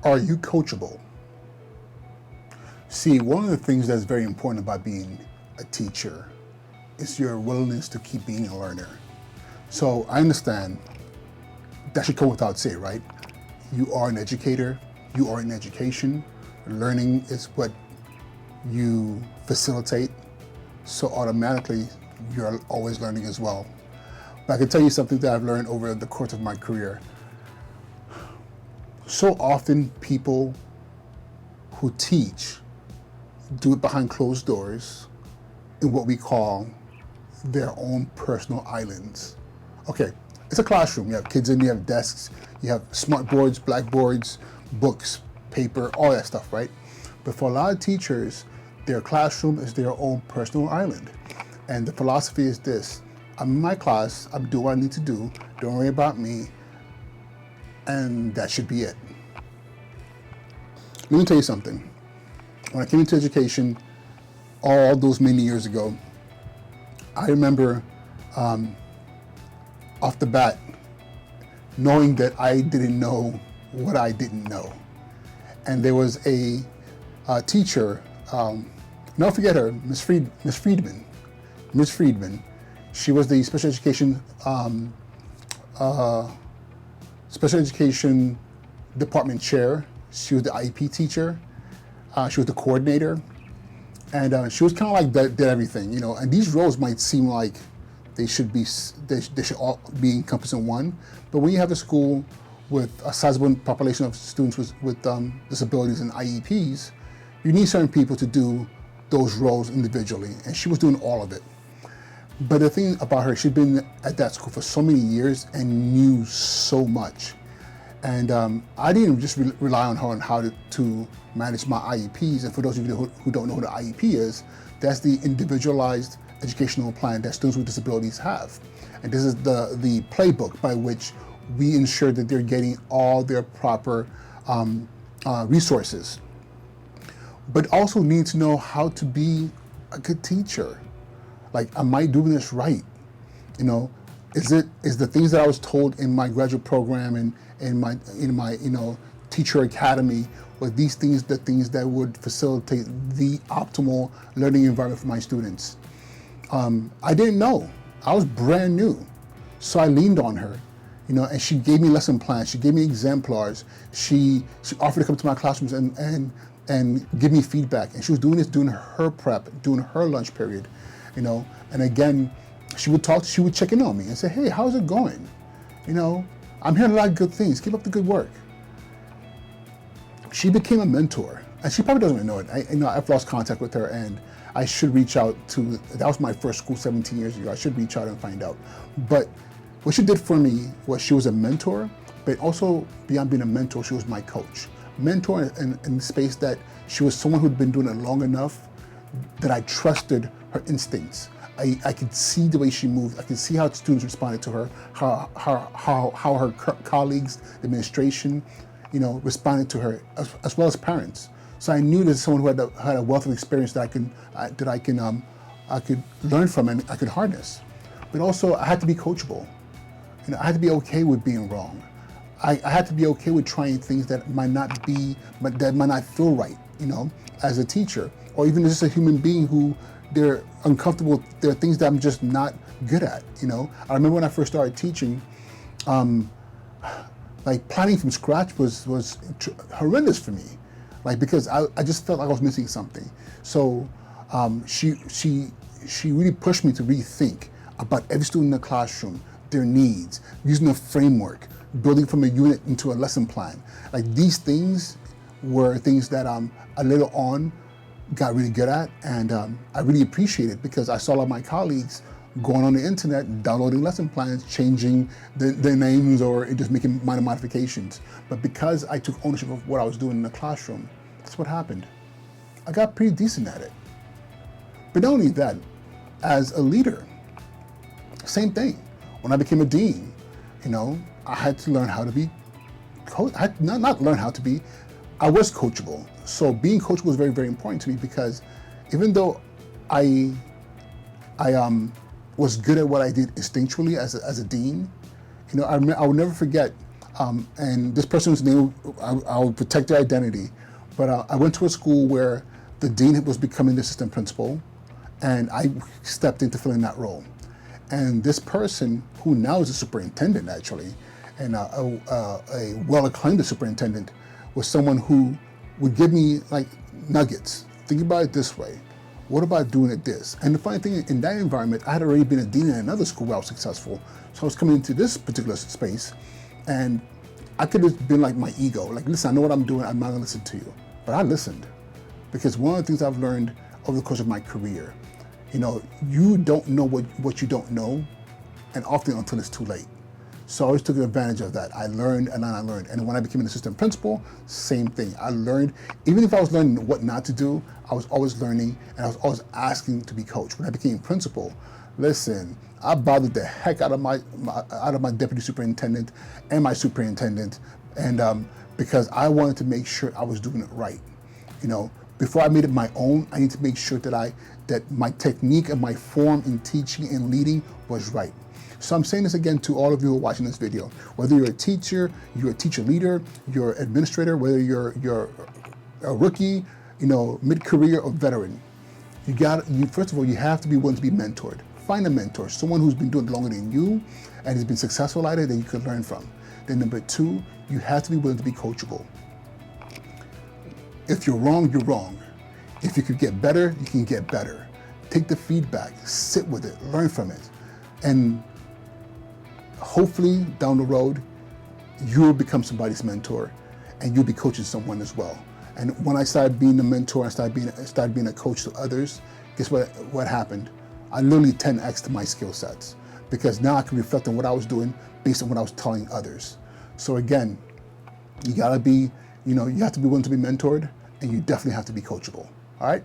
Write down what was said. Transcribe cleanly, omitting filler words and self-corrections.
Are you coachable? See, one of the things that's very important about being a teacher is your willingness to keep being a learner. So I understand that should come without say, right? You are an educator, you are in education, learning is what you facilitate, so automatically you're always learning as well. But I can tell you something that I've learned over the course of my career. So often people who teach do it behind closed doors in what we call their own personal islands. Okay, it's a classroom. You have kids in, you have desks, you have smart boards, blackboards, books, paper, all that stuff, right? But for a lot of teachers, their classroom is their own personal island. And the philosophy is this: I'm in my class, I'm doing what I need to do, don't worry about me, and that should be it. Let me tell you something. When I came into education all those many years ago, I remember off the bat knowing that I didn't know what I didn't know. And there was a teacher, never forget her, Miss Friedman. Miss Friedman. She was the special education department chair. She was the IEP teacher. She was the coordinator. And she was kind of like did everything, you know. And these roles might seem like they should all be encompassed in one. But when you have a school with a sizable population of students with disabilities and IEPs, you need certain people to do those roles individually. And she was doing all of it. But the thing about her, she'd been at that school for so many years and knew so much. And I didn't just rely on her on how to manage my IEPs. And for those of you who don't know what an IEP is, that's the individualized educational plan that students with disabilities have. And this is the playbook by which we ensure that they're getting all their proper resources. But also need to know how to be a good teacher. Like, am I doing this right? You know, is the things that I was told in my graduate program and in my teacher academy, were these things the things that would facilitate the optimal learning environment for my students? I didn't know. I was brand new, so I leaned on her, you know, and she gave me lesson plans. She gave me exemplars. She offered to come to my classrooms and give me feedback. And she was doing this during her prep, during her lunch period, you know. And again, she would check in on me and say, "Hey, how's it going? You know, I'm hearing a lot of good things. Keep up the good work." She became a mentor, and she probably doesn't even know it. I've lost contact with her, and I should reach out to. That was my first school 17 years ago. I should reach out and find out. But what she did for me was she was a mentor, but also beyond being a mentor, she was my coach. Mentor in the space that she was someone who'd been doing it long enough that I trusted her instincts. I could see the way she moved. I could see how students responded to her, how her colleagues, the administration, you know, responded to her, as well as parents. So I knew there's someone who had a wealth of experience that I could learn from and I could harness. But also, I had to be coachable. You know, I had to be okay with being wrong. I had to be okay with trying things that might not feel right, you know, as a teacher, or even as just a human being who they're uncomfortable. There are things that I'm just not good at, you know. I remember when I first started teaching, like planning from scratch was horrendous for me, like, because I just felt like I was missing something. So she really pushed me to rethink about every student in the classroom, their needs, using a framework, building from a unit into a lesson plan. Like, these things were things that I later on got really good at, and I really appreciate it because I saw a lot of my colleagues going on the internet, downloading lesson plans, changing their names or just making minor modifications. But because I took ownership of what I was doing in the classroom, that's what happened. I got pretty decent at it. But not only that, as a leader, same thing. When I became a dean, you know, I had to learn how to be, not learn how to be, I was coachable. So being coachable was very, very important to me because even though I was good at what I did instinctually as a dean, you know, I will never forget And this person's name, I'll protect their identity, but I went to a school where the dean was becoming the assistant principal, and I stepped into filling that role. And this person, who now is a superintendent actually, and a well-acclaimed superintendent, was someone who would give me like nuggets. Think about it this way. What about doing it this? And the funny thing, in that environment, I had already been a dean in another school where I was successful. So I was coming into this particular space, and I could have been like my ego, like, listen, I know what I'm doing, I'm not gonna listen to you. But I listened, because one of the things I've learned over the course of my career, you don't know what you don't know, and often until it's too late. So I always took advantage of that. I learned and I learned. And when I became an assistant principal, same thing. I learned, even if I was learning what not to do, I was always learning, and I was always asking to be coached. When I became principal, listen, I bothered the heck out of my deputy superintendent and my superintendent, and because I wanted to make sure I was doing it right. Before I made it my own, I need to make sure that my technique and my form in teaching and leading was right. So I'm saying this again to all of you who are watching this video. Whether you're a teacher, you're a teacher leader, you're an administrator, whether you're a rookie, mid-career or veteran, first of all, you have to be willing to be mentored. Find a mentor, someone who's been doing it longer than you and has been successful at it that you can learn from. Then number two, you have to be willing to be coachable. If you're wrong, you're wrong. If you could get better, you can get better. Take the feedback, sit with it, learn from it. And hopefully down the road, you'll become somebody's mentor, and you'll be coaching someone as well. And when I started being a mentor, I started being a coach to others, guess what happened? I literally 10x'd my skill sets, because now I can reflect on what I was doing based on what I was telling others. So again, you have to be willing to be mentored, and you definitely have to be coachable. All right?